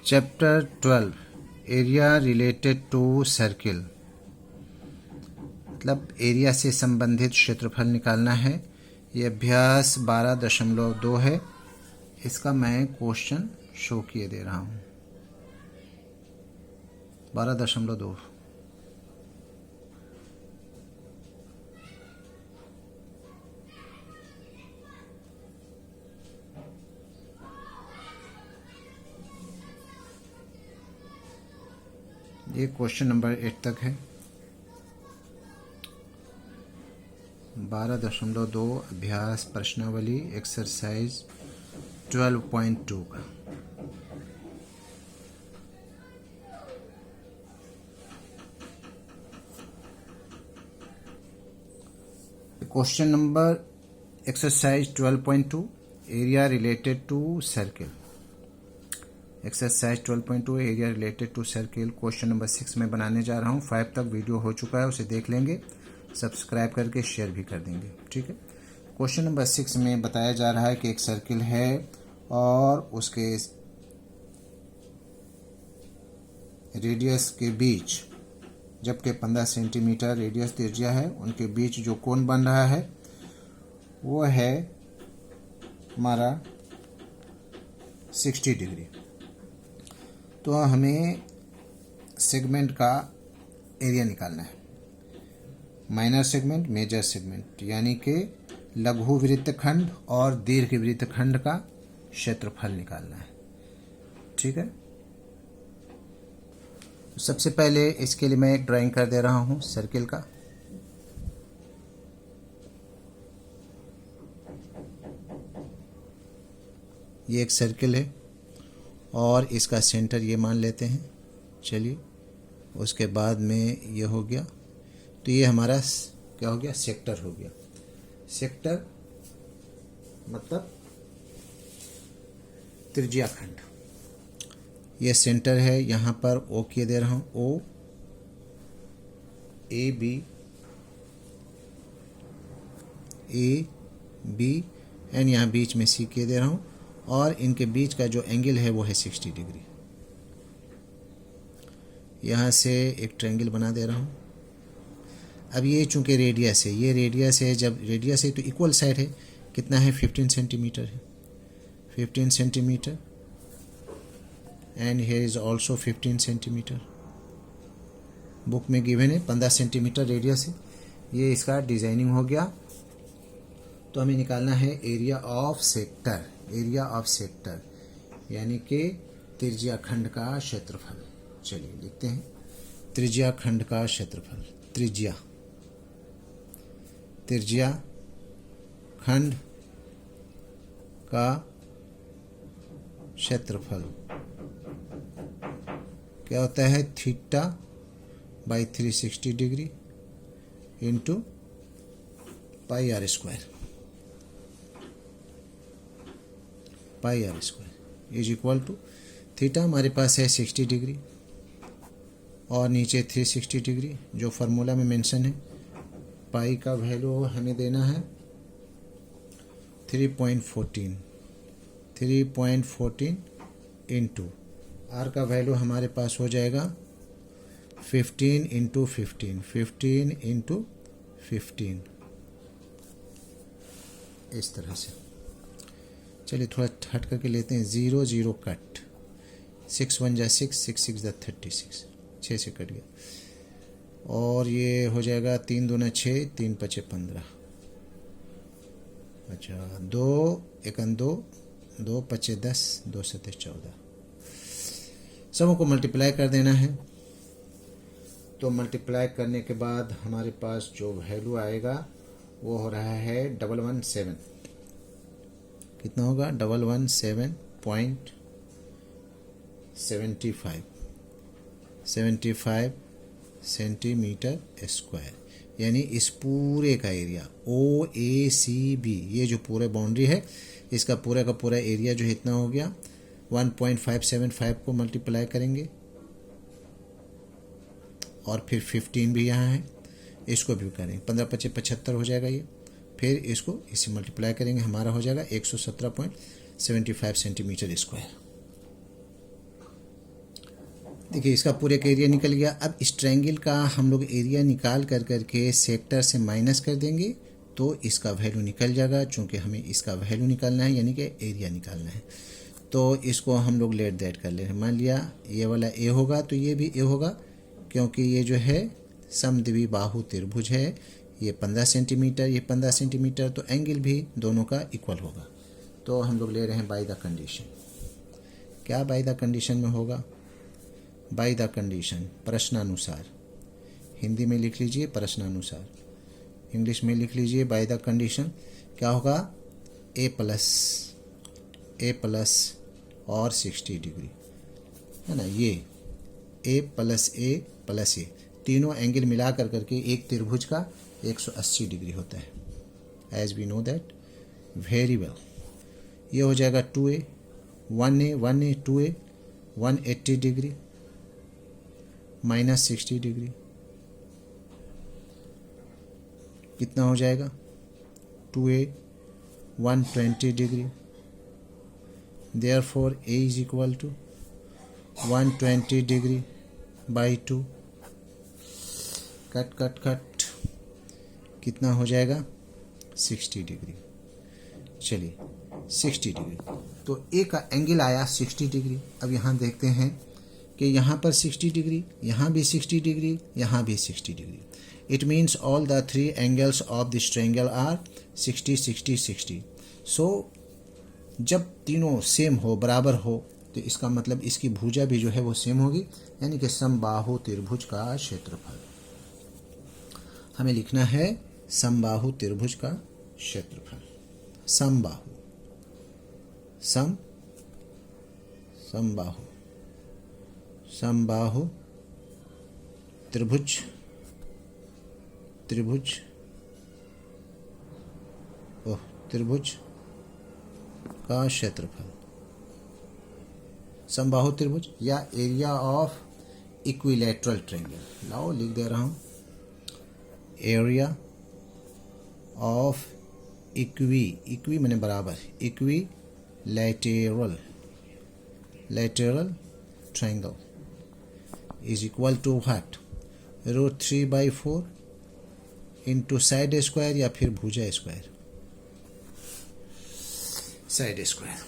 Chapter 12 area related to circle, मतलब area से संबंधित क्षेत्रफल निकालना है। ये अभ्यास 12.2 है। इसका मैं क्वेश्चन शो किए दे रहा हूँ। 12.2 ये क्वेश्चन नंबर 8 तक है। 12.2 अभ्यास प्रश्नावली एक्सरसाइज 12.2 का। Question number exercise 12.2 area related to circle. Exercise 12.2 area related to circle question number 6 में बनाने जा रहा हूँ। 5 तक वीडियो हो चुका है, उसे देख लेंगे, सब्सक्राइब करके शेयर भी कर देंगे। ठीक है। क्वेश्चन नंबर 6 में बताया जा रहा है कि एक सर्किल है और उसके रेडियस के बीच, जबकि 15 सेंटीमीटर रेडियस त्रिज्या है, उनके बीच जो कोण बन रहा है वो है हमारा 60 डिग्री। तो हमें सेगमेंट का एरिया निकालना है। माइनर सेगमेंट, मेजर सेगमेंट, यानी कि लघु वृत्तखंड और दीर्घ वृत्तखंड का क्षेत्रफल निकालना है। ठीक है। सबसे पहले इसके लिए मैं एक ड्राइंग कर दे रहा हूं सर्किल का। ये एक सर्किल है और इसका सेंटर ये मान लेते हैं। चलिए, उसके बाद में ये हो गया, तो ये हमारा क्या हो गया, सेक्टर हो गया। सेक्टर मतलब त्रिज्या खंड। ये सेंटर है, यहाँ पर ओ किए दे रहा हूँ, ओ ए बी एंड यहाँ बीच में सी किए दे रहा हूँ, और इनके बीच का जो एंगल है वो है 60 डिग्री। यहाँ से एक ट्रायंगल बना दे रहा हूँ। अब ये चूंकि रेडियस है, ये रेडियस है, जब रेडियस है तो इक्वल साइड है, कितना है, 15 सेंटीमीटर है, 15 centimetre, and here is also 15 centimetre. Book में गिवन है 15 सेंटीमीटर रेडियस है। ये इसका डिजाइनिंग हो गया। तो हमें निकालना है area of sector. Area of sector यानी कि त्रिज्या खंड का क्षेत्रफल। चलिए लिखते हैं, त्रिज्या खंड का क्षेत्रफल। त्रिज्या खंड का क्षेत्रफल क्या होता है, theta by 360 degree into pi r square. Pi r square is equal to, theta हमारे पास है 60 डिग्री और नीचे 360 डिग्री, जो फार्मूला में मेंशन है। पाई का वैल्यू हमें देना है 3.14 इंटू आर का वैल्यू हमारे पास हो जाएगा 15 इंटू 15 इस तरह से। चलिए थोड़ा हट करके लेते हैं, 0 0 कट, 6 1 जा 6, 6 6 जा 36, 6 से कट गया, और ये हो जाएगा 3 2 6, 3 5 15। अच्छा, 2 1 2, 2 5 10, 2 7 14। सबों को मल्टीप्लाई कर देना है। तो मल्टीप्लाई करने के बाद हमारे पास जो वैल्यू आएगा वो हो रहा है 117। कितना होगा, 117.75 सेंटीमीटर स्क्वायर, यानी इस पूरे का एरिया OACB, ये जो पूरे बाउंड्री है इसका पूरा का पूरा एरिया जो इतना हो गया। 1.575 को मल्टीप्लाई करेंगे और फिर 15 भी यहाँ है, इसको भी करेंगे, 15 25 75 हो जाएगा ये। फिर इसको इसे मल्टीप्लाई करेंगे, हमारा हो जाएगा 117.75 सेंटीमीटर स्क्वायर। देखिए इसका पूरे का एरिया निकल गया। अब इस ट्रायंगल का हम लोग एरिया निकाल कर करके सेक्टर से माइनस कर देंगे तो इसका वैल्यू निकल जाएगा। चूँकि हमें इसका वैल्यू निकालना है यानी कि एरिया निकालना है, तो इसको हम लोग लेट दैट कर ले रहे हैं। मान लिया ये वाला ए होगा तो ये भी ए होगा, क्योंकि ये जो है समद्विबाहु त्रिभुज है। ये 15 सेंटीमीटर, ये 15 सेंटीमीटर, तो एंगल भी दोनों का इक्वल होगा। तो हम लोग ले रहे हैं बाय द कंडीशन। क्या बाय द कंडीशन में होगा? बाय द कंडीशन, प्रश्नानुसार। हिंदी में लिख लीजिए प्रश्नानुसार, इंग्लिश में लिख लीजिए बाय द कंडीशन। क्या होगा? ए प्लस और 60 डिग्री है ना। ये ए प्लस ए तीनों एंगल मिला कर करके एक त्रिभुज का 180 डिग्री होता है। As we know that very well. ये हो जाएगा 2a 1a 2a 180 degree minus 60 degree कितना हो जाएगा? 2a 120 degree. Therefore a is equal to 120 degree by 2। Cut कितना हो जाएगा? 60 डिग्री। चलिए 60 डिग्री, तो ए का एंगल आया 60 डिग्री। अब यहाँ देखते हैं कि यहाँ पर 60 डिग्री, यहाँ भी 60 डिग्री, यहाँ भी 60 degree. It means all the 3 angles of this triangle are 60 60 60। So जब तीनों सेम हो, बराबर हो, तो इसका मतलब इसकी भुजा भी जो है वो सेम होगी, यानी कि समबाहु त्रिभुज का क्षेत्रफल। हमें लिखना है समबाहु त्रिभुज का क्षेत्रफल। समबाहु त्रिभुज का क्षेत्रफल। समबाहु त्रिभुज या एरिया ऑफ इक्विलैटरल ट्रायंगल। लाओ लिख दे रहा हूं, एरिया ऑफ इक्वी माने बराबर, lateral triangle is equal to what? √3/4 into side square या फिर भुजा स्क्वायर, साइड स्क्वायर।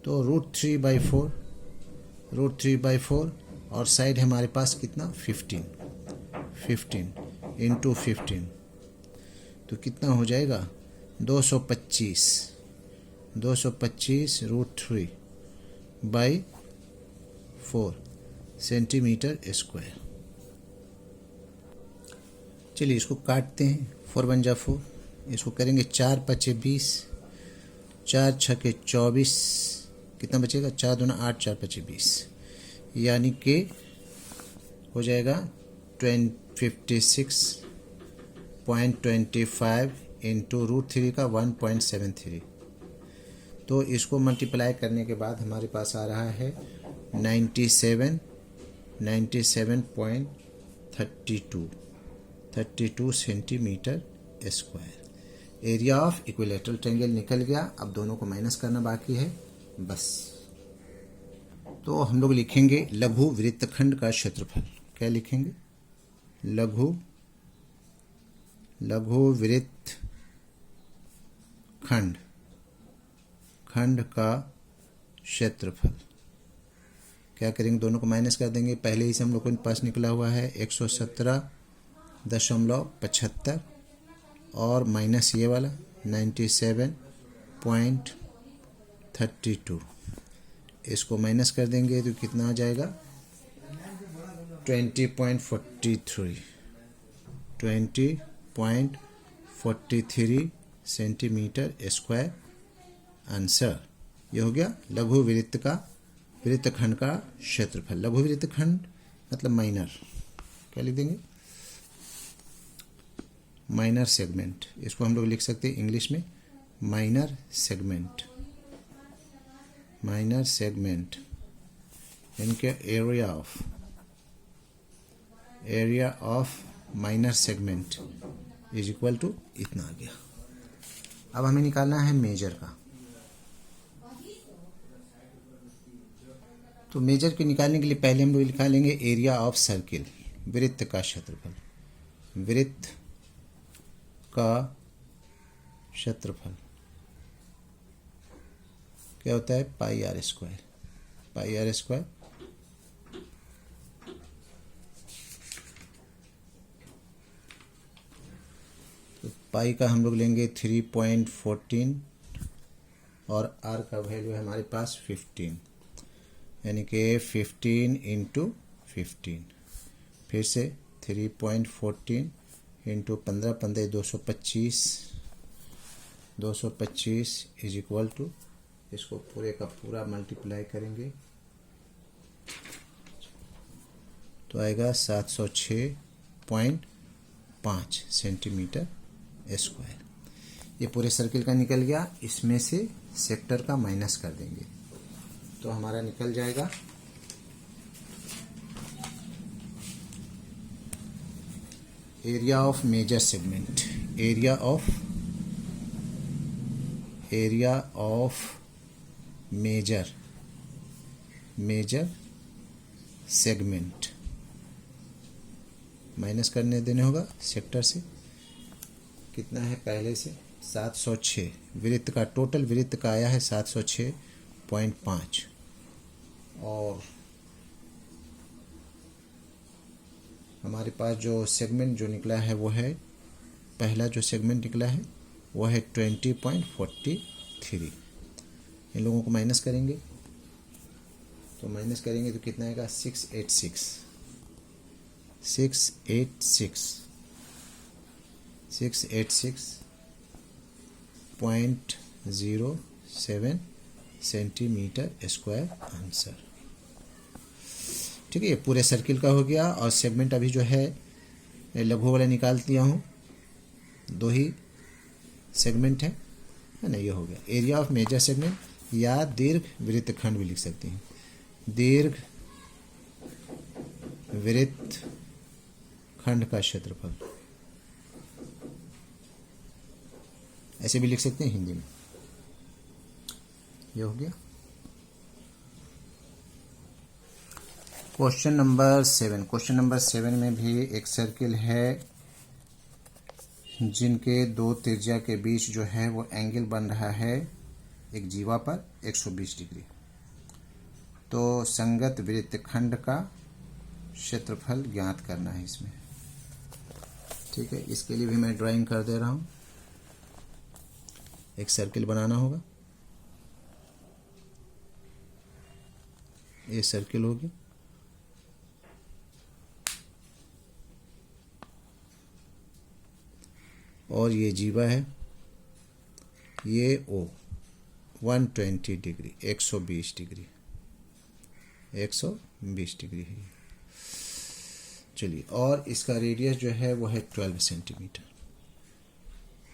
तो √3/4 और साइड हमारे पास कितना? 15 इंटू 15, तो कितना हो जाएगा? 225 √3/4 सेंटीमीटर स्क्वायर। चलिए इसको काटते हैं। 4 × 4, इसको करेंगे 4 × 5 = 20, 4 × 6 = 24, कितना बचेगा? 4 × 2 = 8, 4 × 5 = 20, यानी कि हो जाएगा 56.25 इंटू √3 का 1.73। तो इसको मल्टीप्लाई करने के बाद हमारे पास आ रहा है 97.32 centimetre square. Area of equilateral triangle निकल गया। अब दोनों को माइनस करना बाकी है बस। तो हम लोग लिखेंगे लघु वृत्तखंड का क्षेत्रफल। क्या लिखेंगे? लघु वृत्तखंड का क्षेत्रफल। क्या करेंगे? दोनों को माइनस कर देंगे। पहले ही से हम लोग के पास निकला हुआ है 117.75 और माइनस ये वाला 97.32। इसको माइनस कर देंगे तो कितना आ जाएगा? 20.43 सेंटीमीटर स्क्वायर आंसर। ये हो गया लघु वृत्तखंड का क्षेत्रफल। लघु वृत्तखंड मतलब माइनर, क्या लिख देंगे? Minor segment. इसको हम लोग लिख सकते हैं इंग्लिश में माइनर सेगमेंट यानी कि area of minor segment is equal to इतना आ गया। अब हमें निकालना है मेजर का। तो मेजर के निकालने के लिए पहले हम लोग निकालेंगे एरिया ऑफ सर्किल, वृत्त का क्षेत्रफल। वृत्त का क्षेत्रफल क्या होता है? Pi r square. Pi r square तो पाई का हम लोग लेंगे 3.14 और आर का वैल्यू है हमारे पास 15, यानी कि 15 इंटू 15। फिर से 3.14 इंटू 15, 15 225, 225 इज इक्वल टू, इसको पूरे का पूरा मल्टीप्लाई करेंगे तो आएगा 706.5 सेंटीमीटर स्क्वायर। ये पूरे सर्किल का निकल गया। इसमें से सेक्टर का माइनस कर देंगे तो हमारा निकल जाएगा area of major segment. Area of major segment minus करने देने होगा सेक्टर से। कितना है पहले से? 706। वृत्त का टोटल वृत्त का आया है 706.5 और हमारे पास जो सेगमेंट जो निकला है वो है, पहला जो सेगमेंट निकला है वो है 20.43। इन लोगों को माइनस करेंगे तो कितना आएगा? 686.07 सेंटीमीटर स्क्वायर आंसर। ठीक है, ये पूरे सर्किल का हो गया। और सेगमेंट अभी जो है लघु वाला निकाल दिया हूँ, 2 ही सेगमेंट है ना। ये हो गया एरिया ऑफ मेजर सेगमेंट, या दीर्घ वृत्तखंड भी लिख सकते हैं। दीर्घ वृत्तखंड का क्षेत्रफल ऐसे भी लिख सकते हैं हिंदी में। ये हो गया। Question number 7। क्वेश्चन नंबर 7 में भी एक सर्किल है जिनके 2 त्रिज्या के बीच जो है वो एंगल बन रहा है एक जीवा पर 120 डिग्री। तो संगत वृत्तखंड का क्षेत्रफल ज्ञात करना है इसमें। ठीक है, इसके लिए भी मैं ड्राइंग कर दे रहा हूँ। एक सर्किल बनाना होगा। ये सर्किल होगी, और ये जीवा है, ये ओ 120 डिग्री 120 डिग्री 120 डिग्री है। चलिए, और इसका रेडियस जो है वो है 12 सेंटीमीटर।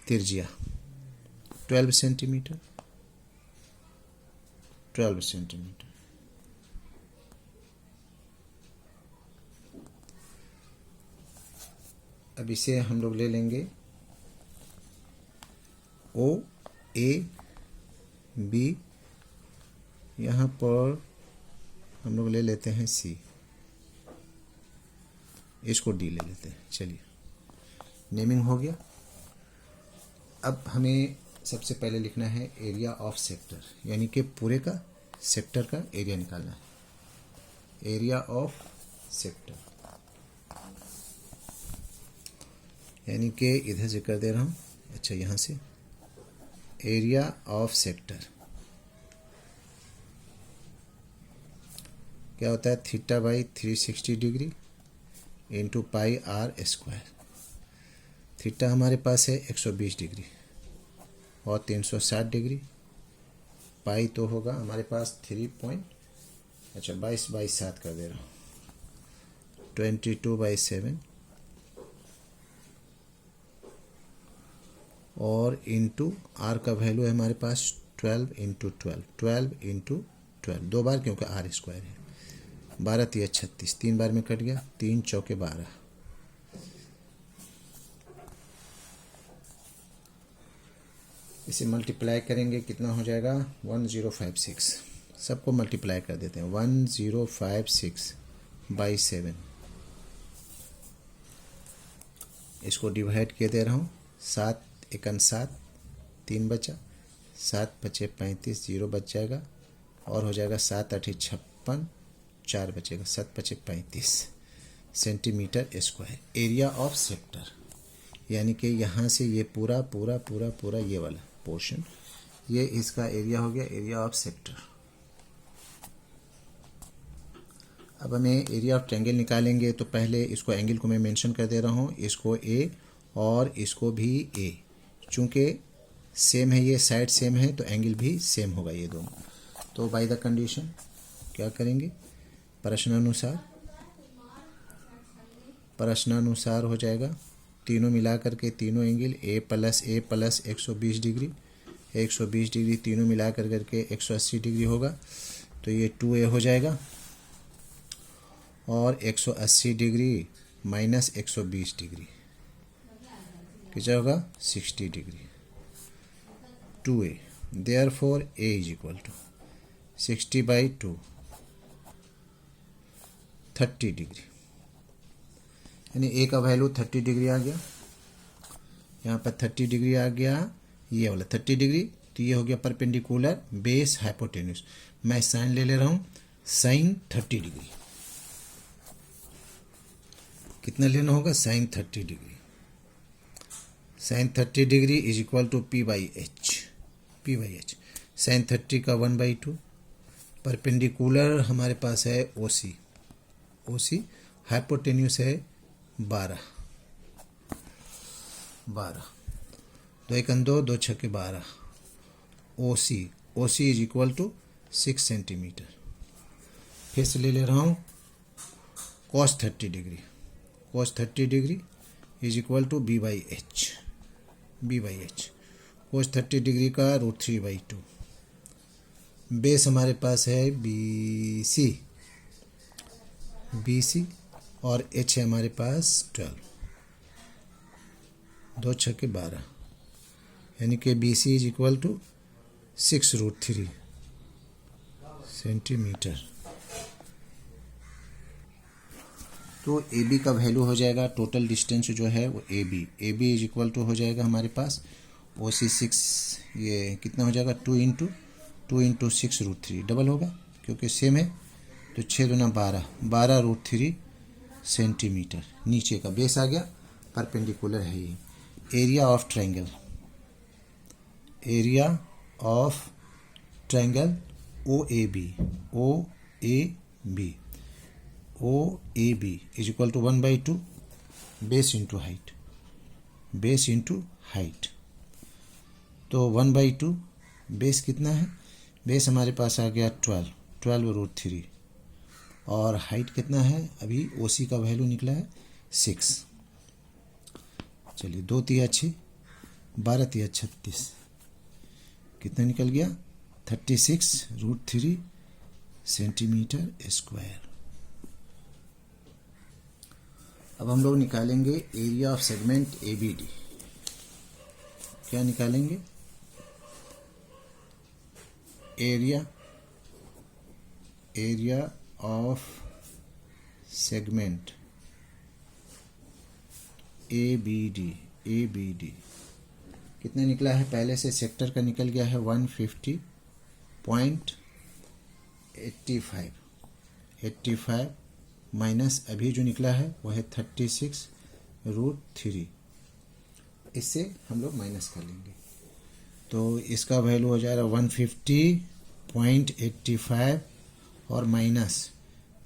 त्रिज्या 12 सेंटीमीटर। अब इसे हम लोग ले लेंगे ओ ए बी, यहाँ पर हम लोग ले लेते हैं सी, इसको डी ले लेते हैं। चलिए, नेमिंग हो गया। अब हमें सबसे पहले लिखना है एरिया ऑफ सेक्टर, यानी कि पूरे का सेक्टर का एरिया निकालना है। एरिया ऑफ सेक्टर यानी कि इधर से कर दे रहा हूँ। अच्छा, यहाँ से एरिया ऑफ सेक्टर क्या होता है? Theta by 360 degree into pi r square. Theta हमारे पास है 120 डिग्री और 360 डिग्री। पाई तो होगा हमारे पास 22/7 कर दे रहा हूँ, 22/7 और इंटू आर का वैल्यू है हमारे पास 12 इंटू 12 दो बार, क्योंकि आर स्क्वायर है। 12 × 36, 3 बार में कट गया, 3 × 12। इसे मल्टीप्लाई करेंगे, कितना हो जाएगा? 1056 सबको मल्टीप्लाई कर देते हैं 1056/7। इसको डिवाइड किए दे रहा हूँ 7 एकन 7, 3 बचा, 7 बचे 35, 0 बच जाएगा और हो जाएगा 7 8 56, 4 बचेगा, 7 बचे 35 centimetre square area of sector. यानी कि यहाँ से ये पूरा पूरा पूरा पूरा ये वाला पोर्शन, ये इसका एरिया हो गया, एरिया ऑफ सेक्टर। अब हमें एरिया ऑफ ट्रायंगल निकालेंगे तो पहले इसको एंगल को मैं मेंशन कर दे रहा हूँ, इसको ए और इसको भी ए। चूँकि सेम है, ये साइड सेम है तो एंगल भी सेम होगा ये दोनों। तो बाय द कंडीशन क्या करेंगे, प्रश्नानुसार हो जाएगा, तीनों मिला करके तीनों angle A plus 120 degree, 120 degree तीनों मिला करके 180 डिग्री होगा, तो ये 2a हो जाएगा। और 180 डिग्री माइनस 120 डिग्री कितना होगा, 60 degree, 2a। Therefore a is equal to 60/2, 30 डिग्री। यानी a का वैल्यू 30 डिग्री आ गया, यहाँ पर 30 डिग्री आ गया, ये वाला 30 डिग्री, तो ये हो गया परपेंडिकुलर बेस हाइपोटेन्यूज। मैं साइन ले रहा हूँ, साइन 30 डिग्री कितना लेना होगा, sine 30 degree. Sine 30 degree is equal to p/h। Sine 30 का 1/2, परपेंडिकुलर हमारे पास है OC, हाइपोटेन्यूस है 12, 2 एकन 2, 2 छक्के 12, OC is equal to 6 centimetre. फिर से ले रहा हूँ cos 30 degree is equal to b/h। cos 30 degree का √3/2। बेस हमारे पास है BC और h है हमारे पास 12, 2 छक्के 12, यानी कि BC is equal to 6√3 centimetre. तो AB का वैल्यू हो जाएगा, टोटल डिस्टेंस जो है वो AB इज इक्वल टू हो जाएगा हमारे पास OC 6, ये कितना हो जाएगा 2 इंटू 6√3, डबल होगा क्योंकि सेम है, तो 6 दूना 12 सेंटीमीटर। नीचे का बेस आ गया, परपेंडिकुलर है ये। Area of triangle OAB is equal to 1/2 base into height. तो 1/2 बेस कितना है, बेस हमारे पास आ गया 12 और हाइट कितना है, अभी OC का वैल्यू निकला है 6। चलिए 2 तिया 6, 12 तिया 36, कितना निकल गया 36√3 सेंटीमीटर स्क्वायर। अब हम लोग निकालेंगे एरिया ऑफ सेगमेंट ABD। क्या निकालेंगे, एरिया ऑफ सेगमेंट ABD कितना निकला है, पहले से सेक्टर का निकल गया है 150.85 माइनस अभी जो निकला है वो है 36√3, इससे हम लोग माइनस कर लेंगे, तो इसका वैल्यू हो जाएगा 150.85 और माइनस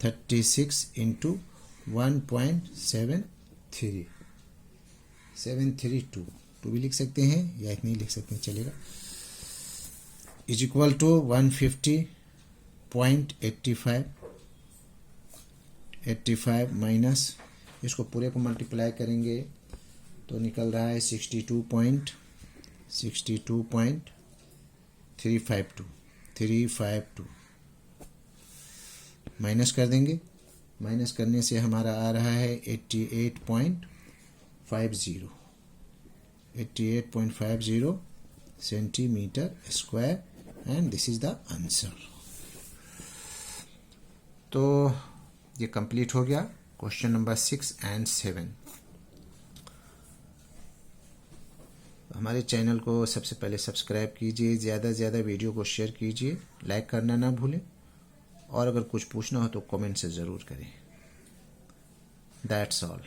36 इंटू 1.73, 732 भी लिख सकते हैं या इतनी लिख सकते हैं, चलेगा, इज इक्वल टू 150.85 माइनस इसको पूरे को मल्टीप्लाई करेंगे तो निकल रहा है 62.352 माइनस कर देंगे, माइनस करने से हमारा आ रहा है 88.50 centimetre square, and this is the answer. तो ये कंप्लीट हो गया क्वेश्चन नंबर 6 एंड 7। हमारे चैनल को सबसे पहले सब्सक्राइब कीजिए, ज़्यादा से ज़्यादा वीडियो को शेयर कीजिए, लाइक करना ना भूलें, और अगर कुछ पूछना हो तो कमेंट से ज़रूर करें। That's all.